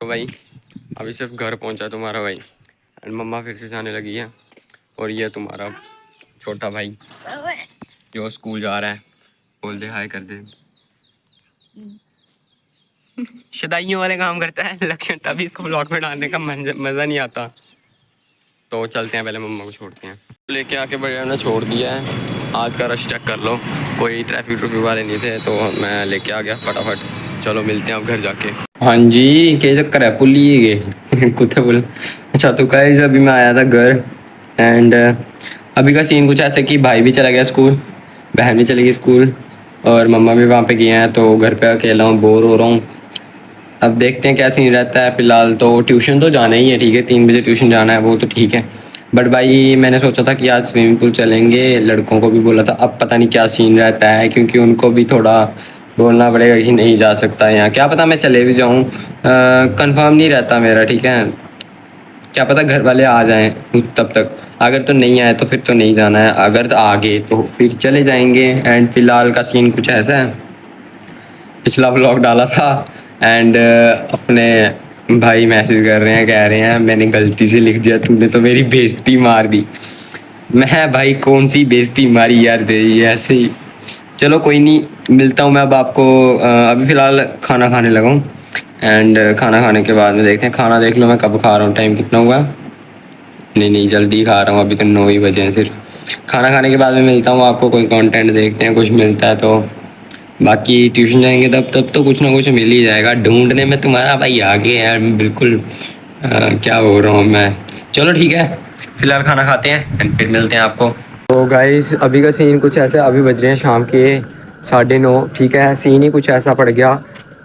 तो भाई अभी सिर्फ घर पहुंचा तुम्हारा भाई एंड मम्मा फिर से जाने लगी है। और ये तुम्हारा छोटा भाई जो स्कूल जा रहा है। बोल दे हाय कर दे। शदाइयों वाले काम करता है लक्षण, तभी इसको ब्लॉग में डालने का मज़ा नहीं आता। तो चलते हैं, पहले मम्मा को छोड़ते हैं। लेके आके बढ़िया ने छोड़ दिया है। आज का रश चेक कर लो, कोई ट्रैफिक ट्रैफिक वाले नहीं थे तो मैं लेके आ गया फटाफट। चलो मिलते हैं अब घर जाके। हाँ जी, क्या चक्कर है पुल ही गए कुत्ते पुल। अच्छा तो गाइस अभी मैं आया था घर एंड अभी का सीन कुछ ऐसा कि भाई भी चला गया स्कूल, बहन भी चली गई स्कूल और मम्मा भी वहाँ पे गई हैं। तो घर पे अकेला हूँ, बोर हो रहा हूँ। अब देखते हैं क्या सीन रहता है। फ़िलहाल तो ट्यूशन तो जाना ही है, ठीक है 3 बजे ट्यूशन जाना है, वो तो ठीक है। बट भाई मैंने सोचा था कि आज स्विमिंग पूल चलेंगे, लड़कों को भी बोला था। अब पता नहीं क्या सीन रहता है, क्योंकि उनको भी थोड़ा बोलना पड़ेगा कि नहीं जा सकता यहाँ, क्या पता मैं चले भी जाऊँ। कंफर्म नहीं रहता मेरा, ठीक है। क्या पता घर वाले आ जाएं तब तक। अगर तो नहीं आए तो फिर तो नहीं जाना है, अगर तो आ गए तो फिर चले जाएंगे। एंड फिलहाल का सीन कुछ ऐसा है, पिछला व्लॉग डाला था एंड अपने भाई मैसेज कर रहे हैं, कह रहे हैं मैंने गलती से लिख दिया, तूने तो मेरी बेइज्जती मार दी। मैं भाई कौन सी बेइज्जती मारी यार तेरी, ऐसे ही। चलो कोई नहीं, मिलता हूँ मैं अब आपको। अभी फ़िलहाल खाना खाने लगा हूँ एंड खाना खाने के बाद में देखते हैं। खाना देख लो मैं कब खा रहा हूँ, टाइम कितना हुआ। नहीं नहीं जल्दी खा रहा हूँ, अभी तो 9 ही बजे हैं सिर्फ। खाना खाने के बाद में मिलता हूँ आपको, कोई कंटेंट देखते हैं, कुछ मिलता है तो। बाकी ट्यूशन जाएंगे तब तब तो कुछ ना कुछ मिल ही जाएगा। ढूंढने में तुम्हारा भाई आगे है यार बिल्कुल। क्या बोल रहा हूँ मैं। चलो ठीक है, फिलहाल खाना खाते हैं एंड फिर मिलते हैं आपको। तो गाइस अभी का सीन कुछ ऐसा, अभी बज रहे हैं शाम के 9:30, ठीक है। सीन ही कुछ ऐसा पड़ गया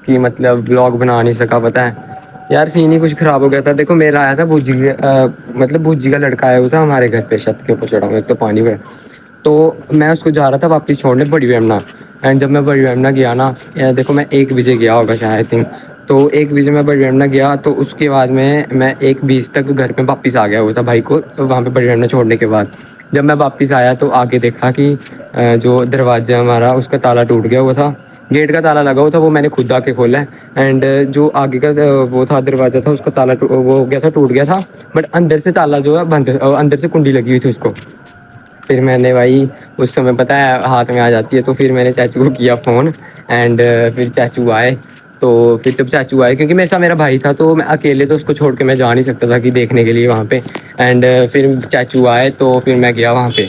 कि मतलब ब्लॉग बना नहीं सका, पता है यार। सीन ही कुछ ख़राब हो गया था। देखो मेरा आया था भूजी, मतलब भूजी का लड़का आया हुआ था हमारे घर पे, छत के ऊपर चढ़ा हुआ, एक तो पानी में। तो मैं उसको जा रहा था वापस छोड़ने बड़ी वेमना। एंड जब मैं बड़ी वेमना गया ना, देखो मैं 1 बजे गया होगा शायद आई थिंक। तो 1 बजे मैं बड़ी वेमना गया, तो उसके बाद में मैं 1:20 तक घर पे वापस आ गया हुआ था भाई को, तो वहाँ पे बड़ी वेमना छोड़ने के बाद जब मैं वापस आया तो आगे देखा कि जो दरवाज़ा हमारा उसका ताला टूट गया हुआ था। गेट का ताला लगा हुआ था, वो मैंने खुद आके खोला है। एंड जो आगे का वो था दरवाज़ा था, उसका ताला वो हो गया था, टूट गया था। बट अंदर से ताला जो है बंद, अंदर से कुंडी लगी हुई थी उसको। फिर मैंने भाई उस समय पता है हाथ में आ जाती है, तो फिर मैंने चाचू को किया फ़ोन एंड फिर चाचू आए। तो फिर जब चाचू आए, क्योंकि मेरे साथ मेरा भाई था तो मैं अकेले तो उसको छोड़ के मैं जा नहीं सकता था कि देखने के लिए वहाँ पे। एंड फिर चाचू आए तो फिर मैं गया वहाँ पे,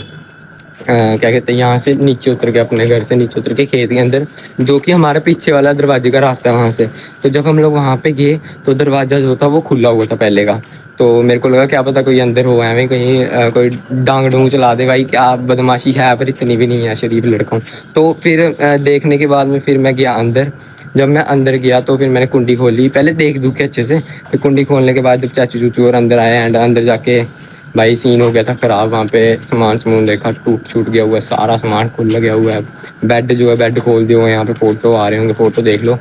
क्या कहते हैं, यहाँ से नीचे उतर के, अपने घर से नीचे उतर के खेत के अंदर, जो कि हमारे पीछे वाला दरवाजे का रास्ता है वहाँ से। तो जब हम लोग वहाँ पे गए तो दरवाज़ा जो था वो खुला हुआ था पहले का। तो मेरे को लगा क्या पता कोई अंदर हो है, कहीं कोई डांग डूंग चला दे भाई, क्या बदमाशी है, पर इतनी भी नहीं है, शरीफ लड़का हूँ। तो फिर देखने के बाद में फिर मैं गया अंदर। जब मैं अंदर गया तो फिर मैंने कुंडी खोली, पहले देख दूँ के अच्छे से। फिर कुंडी खोलने के बाद जब चाचू चूचू और अंदर आए एंड अंदर जाके भाई सीन हो गया था ख़राब। वहाँ पे सामान समून देखा, टूट छूट गया हुआ है, सारा सामान खुल गया हुआ है। बेड जो है बेड खोल दिया हुआ है, यहाँ पे फ़ोटो आ रहे होंगे, फ़ोटो देख लो।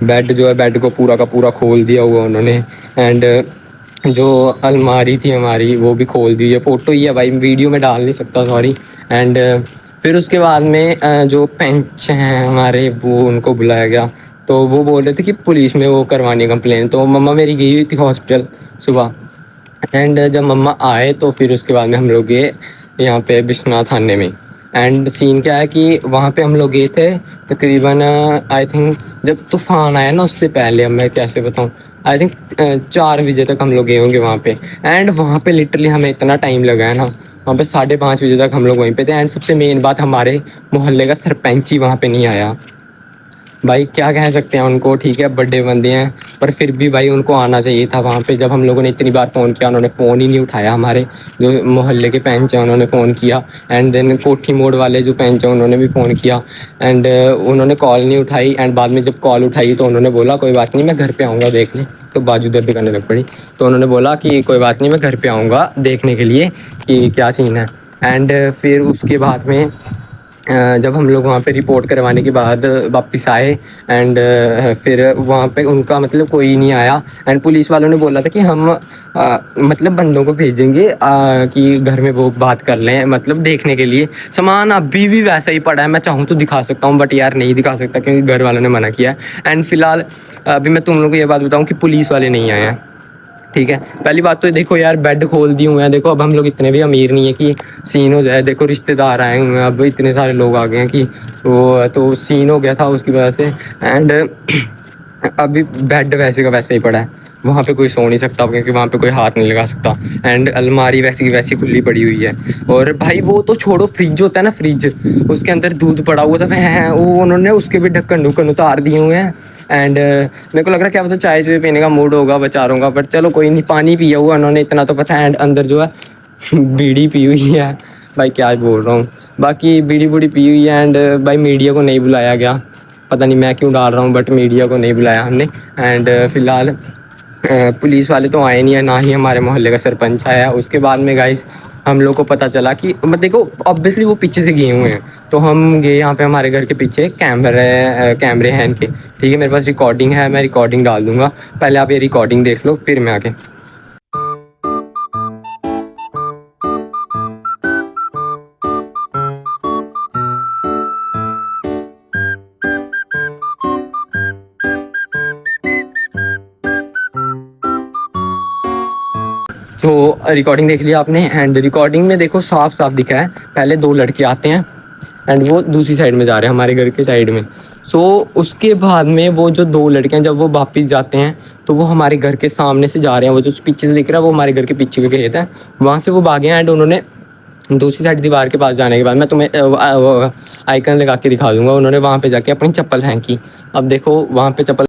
बेड जो है बेड को पूरा का पूरा खोल दिया हुआ उन्होंने। एंड जो अलमारी थी हमारी वो भी खोल दी है। फ़ोटो ही है भाई, वीडियो में डाल नहीं सकता, सॉरी। एंड फिर उसके बाद में जो पेंच हैं हमारे, वो उनको बुलाया गया। तो वो बोल रहे थे कि पुलिस में वो करवानी कंप्लेन। तो मम्मा मेरी गई हुई थी हॉस्पिटल सुबह। एंड जब मम्मा आए तो फिर उसके बाद में हम लोग गए यहाँ पे बिश्नाथ थाने में। एंड सीन क्या है कि वहाँ पे हम लोग गए थे तकरीबन, आई थिंक जब तूफ़ान आया ना उससे पहले, अब मैं कैसे बताऊँ, आई थिंक 4 बजे तक हम लोग गए होंगे वहाँ पे। एंड वहाँ पे लिटरली हमें इतना टाइम लगा है ना, वहाँ पे 5:30 बजे तक हम लोग वहीं पे थे। एंड सबसे मेन बात, हमारे मोहल्ले का सरपंच ही वहाँ पे नहीं आया। भाई क्या कह सकते हैं उनको, ठीक है बड़े बंदे हैं, पर फिर भी भाई उनको आना चाहिए था वहाँ पे। जब हम लोगों ने इतनी बार फ़ोन किया, उन्होंने फ़ोन ही नहीं उठाया। हमारे जो मोहल्ले के पंच हैं उन्होंने फ़ोन किया, एंड देन कोठी मोड़ वाले जो पंच हैं उन्होंने भी फ़ोन किया। एंड उन्होंने कॉल नहीं उठाई। एंड बाद में जब कॉल उठाई तो उन्होंने बोला कोई बात नहीं मैं घर पर आऊँगा देखने। तो बाजू दर्द करने लग पड़ी। तो उन्होंने बोला कि कोई बात नहीं मैं घर पर आऊँगा देखने के लिए कि क्या सीन है। एंड फिर उसके बाद में जब हम लोग वहाँ पे रिपोर्ट करवाने के बाद वापस आए एंड फिर वहाँ पे उनका मतलब कोई नहीं आया एंड पुलिस वालों ने बोला था कि हम मतलब बंदों को भेजेंगे कि घर में वो बात कर लें, मतलब देखने के लिए। सामान अभी भी वैसा ही पड़ा है, मैं चाहूँ तो दिखा सकता हूँ बट यार नहीं दिखा सकता क्योंकि घर वालों ने मना किया। एंड फिलहाल अभी मैं तुम लोगों को ये बात बताऊँ कि पुलिस वाले नहीं आए हैं, ठीक है। पहली बात तो देखो यार, बेड खोल दिए हुए हैं। देखो अब हम लोग इतने भी अमीर नहीं है कि सीन हो जाए। देखो रिश्तेदार आए हुए हैं, अब इतने सारे लोग आ गए हैं कि वो तो सीन हो गया था उसकी वजह से। एंड अभी बेड वैसे का वैसे ही पड़ा है, वहाँ पे कोई सो नहीं सकता क्योंकि वहाँ पे कोई हाथ नहीं लगा सकता। एंड अलमारी वैसी की वैसी खुली पड़ी हुई है। और भाई वो तो छोड़ो, फ्रिज होता है ना, फ्रिज, उसके अंदर दूध पड़ा हुआ था, वो उन्होंने उसके भी ढक्कन ढुक्कन उतार दिए हुए हैं। एंड मेरे को लग रहा है क्या पता चाय चुय पीने का मूड होगा बेचारों का, बट चलो कोई नहीं, पानी पिया हुआ उन्होंने इतना तो पता है। एंड अंदर जो है बीड़ी पी हुई है, भाई क्या बोल रहा हूँ, बाकी बीड़ी बूड़ी पी हुई है। एंड भाई मीडिया को नहीं बुलाया गया, पता नहीं मैं क्यों डाल रहा हूँ, बट मीडिया को नहीं बुलाया हमने। एंड फिलहाल पुलिस वाले तो आए नहीं है, ना ही हमारे मोहल्ले का सरपंच आया। उसके बाद में गाइस हम लोग को पता चला कि मतलब देखो ऑब्वियसली वो पीछे से गए हुए हैं, तो हम गए यहाँ पे, हमारे घर के पीछे कैमरे हैं इनके, ठीक है। मेरे पास रिकॉर्डिंग है, मैं रिकॉर्डिंग डाल दूंगा, पहले आप ये रिकॉर्डिंग देख लो फिर मैं आके। तो रिकॉर्डिंग देख लिया आपने। एंड रिकॉर्डिंग में देखो साफ साफ दिखा है, पहले दो लड़के आते हैं एंड वो दूसरी साइड में जा रहे हैं, हमारे घर के साइड में। सो उसके बाद में वो जो दो लड़के हैं, जब वो वापस जाते हैं तो वो हमारे घर के सामने से जा रहे हैं। वो जो पीछे से दिख रहा है वो हमारे घर के पीछे के खेत है, वहाँ से वो भागे हैं। एंड उन्होंने दूसरी साइड दीवार के पास जाने के बाद मैं तुम्हें आइकन लगा के दिखा दूंगा, उन्होंने वहाँ पे जाके अपनी चप्पल फेंकी। अब देखो वहाँ पे चप्पल,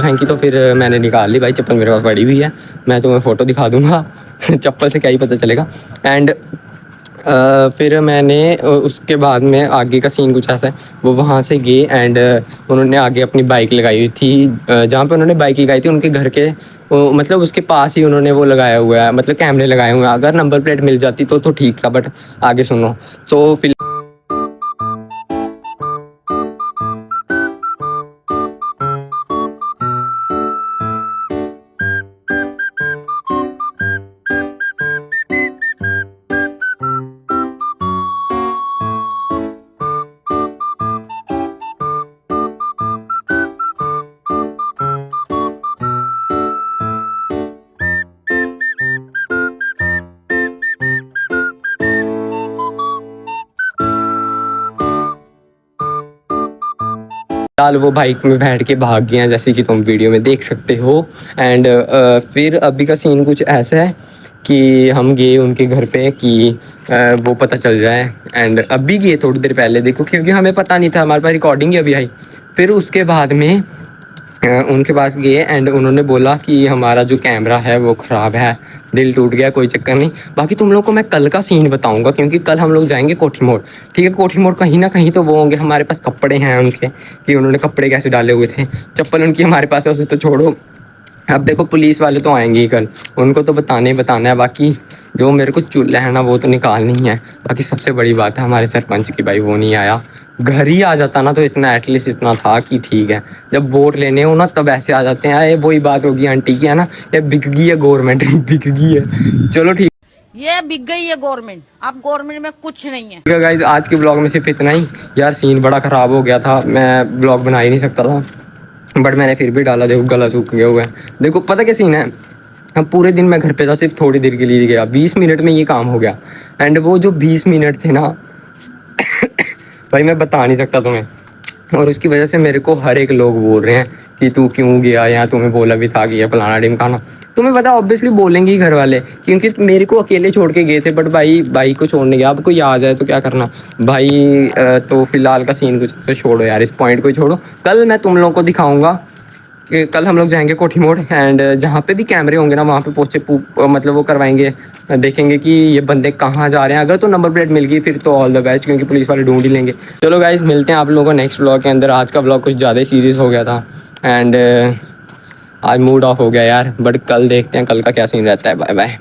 फेंकी तो फिर मैंने निकाल ली। भाई चप्पल मेरे पास पड़ी हुई है, मैं तुम्हें फ़ोटो दिखा दूंगा चप्पल से क्या ही पता चलेगा। एंड फिर मैंने उसके बाद में आगे का सीन कुछ ऐसा है, वो वहाँ से गए एंड उन्होंने आगे अपनी बाइक लगाई हुई थी, जहाँ पे उन्होंने बाइक लगाई थी उनके घर के मतलब उसके पास ही उन्होंने वो लगाया हुआ है, मतलब कैमरे लगाए हुए हैं। अगर नंबर प्लेट मिल जाती तो ठीक था, बट आगे सुनो। तो फिर फिलहाल वो बाइक में बैठ के भाग गए हैं, जैसे कि तुम वीडियो में देख सकते हो। एंड फिर अभी का सीन कुछ ऐसा है कि हम गए उनके घर पे कि वो पता चल जाए। एंड अभी गए थोड़ी देर पहले, देखो क्योंकि हमें पता नहीं था, हमारे पास रिकॉर्डिंग ही अभी आई। फिर उसके बाद में उनके पास गए एंड उन्होंने बोला कि हमारा जो कैमरा है वो ख़राब है। दिल टूट गया, कोई चक्कर नहीं। बाकी तुम लोग को मैं कल का सीन बताऊंगा क्योंकि कल हम लोग जाएंगे कोठी मोड़, ठीक है। कोठी मोड़ कहीं ना कहीं तो वो होंगे, हमारे पास कपड़े हैं उनके कि उन्होंने कपड़े कैसे डाले हुए थे, चप्पल उनकी हमारे पास है, उसे तो छोड़ो। अब देखो पुलिस वाले तो आएंगे ही कल, उनको तो बताना ही बताना है। बाकी जो मेरे को चूल्हा है ना वो तो निकालनी ही है। बाकी सबसे बड़ी बात है हमारे सरपंच की, भाई वो नहीं आया। घर ही आ जाता ना तो इतना एटलीस्ट इतना था कि ठीक है, जब वोट लेने हो ना तब ऐसे आ जाते हैं। ये वही बात होगी आंटी की है ना, ये बिक गई है गवर्नमेंट बिक गई है। चलो ठीक ये बिक गई है गवर्नमेंट, अब गवर्नमेंट में कुछ नहीं है। है गाइस, आज के ब्लॉग में सिर्फ इतना ही। यार सीन बड़ा ख़राब हो गया था, मैं ब्लॉग बना ही नहीं सकता था, बट मैंने फिर भी डाला। देखो गला सूख गया हुआ है। देखो पता क्या सीन है, हम पूरे दिन मैं घर पे था, सिर्फ थोड़ी देर के लिए गया, 20 मिनट में ये काम हो गया। एंड वो जो 20 मिनट थे ना भाई मैं बता नहीं सकता तुम्हें। और उसकी वजह से मेरे को हर एक लोग बोल रहे हैं कि तू क्यों गया, या तुम्हें बोला भी था कि ये फलाना ढिमकाना। तुम्हें पता ऑब्वियसली बोलेंगे ही घर वाले, क्योंकि मेरे को अकेले छोड़ के गए थे, बट भाई को छोड़ने गया। अब कोई आ जाए तो क्या करना भाई। तो फिलहाल का सीन कुछ से छोड़ो यार, इस पॉइंट को ही छोड़ो। कल मैं तुम लोगों को दिखाऊंगा कि कल हम लोग जाएंगे कोठी मोड़, एंड जहाँ पे भी कैमरे होंगे ना वहाँ पे मतलब वो करवाएंगे, देखेंगे कि ये बंदे कहाँ जा रहे हैं। अगर तो नंबर प्लेट मिल गई फिर तो ऑल द बेस्ट, क्योंकि पुलिस वाले ढूंढ ही लेंगे। चलो गाइज, मिलते हैं आप लोगों को नेक्स्ट ब्लॉग के अंदर। आज का ब्लॉग कुछ ज़्यादा ही सीरियस हो गया था, एंड आज मूड ऑफ हो गया यार, बट कल देखते हैं कल का क्या सीन रहता है। Bye bye.